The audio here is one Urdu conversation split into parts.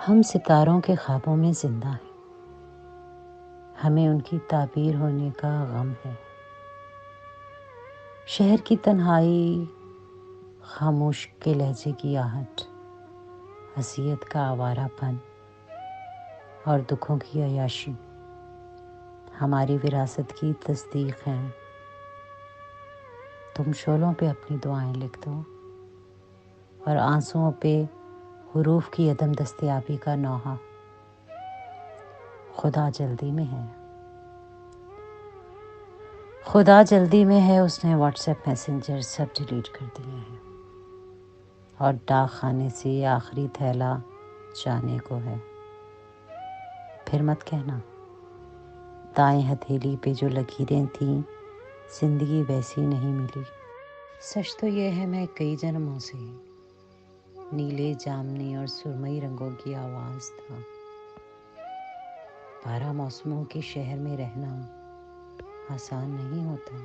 ہم ستاروں کے خوابوں میں زندہ ہیں، ہمیں ان کی تعبیر ہونے کا غم ہے۔ شہر کی تنہائی، خاموش کے لہجے کی آہٹ، اذیت کا آوارہ پن اور دکھوں کی عیاشی ہماری وراثت کی تصدیق ہیں۔ تم شعلوں پہ اپنی دعائیں لکھ دو اور آنسوؤں پہ حروف کی عدم دستیابی کا نوحہ۔ خدا جلدی میں ہے، خدا جلدی میں ہے، اس نے واٹس ایپ میسنجر سب ڈیلیٹ کر دیے ہیں اور ڈاک خانے سے آخری تھیلا جانے کو ہے۔ پھر مت کہنا دائیں ہتھیلی پہ جو لکیریں تھیں زندگی ویسی نہیں ملی۔ سچ تو یہ ہے میں کئی جنموں سے نیلے، جامنی اور سرمئی رنگوں کی آواز تھا۔ 12 موسموں کے شہر میں رہنا آسان نہیں ہوتا،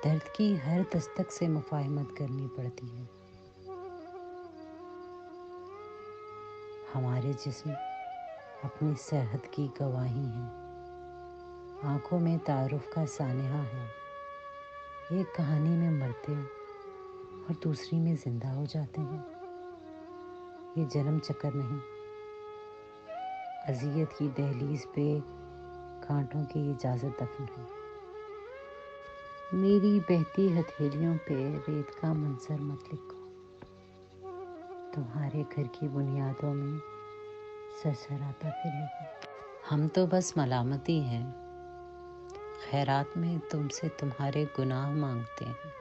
درد کی ہر دستک سے مفاہمت کرنی پڑتی ہے۔ ہمارے جسم اپنی سرحد کی گواہی ہیں، آنکھوں میں تعارف کا سانحہ ہے۔ ایک کہانی میں مرتے اور دوسری میں زندہ ہو جاتے ہیں۔ یہ جنم چکر نہیں، اذیت کی دہلیز پہ کانٹوں کی اجازت دفن ہے۔ میری بہتی ہتھیلیوں پہ ریت کا منظر مت لکھو، تمہارے گھر کی بنیادوں میں سرسراتا پھرے گا۔ ہم تو بس ملامتی ہیں، خیرات میں تم سے تمہارے گناہ مانگتے ہیں۔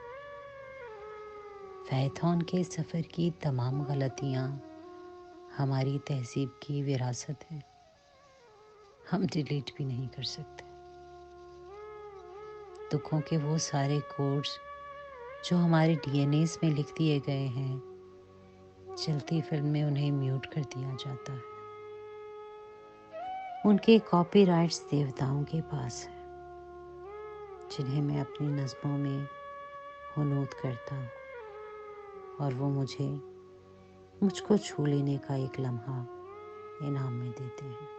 فیتھون کے سفر کی تمام غلطیاں ہماری تہذیب کی وراثت ہے، ہم ڈیلیٹ بھی نہیں کر سکتے۔ دکھوں کے وہ سارے کوڈز جو ہمارے ڈی این ایز میں لکھ دیے گئے ہیں، چلتی فلم میں انہیں میوٹ کر دیا جاتا ہے۔ ان کے کاپی رائٹس دیوتاؤں کے پاس ہیں، جنہیں میں اپنی نظموں میں حنوط کرتا ہوں، اور وہ مجھ کو چھو لینے کا ایک لمحہ انعام میں دیتے ہیں۔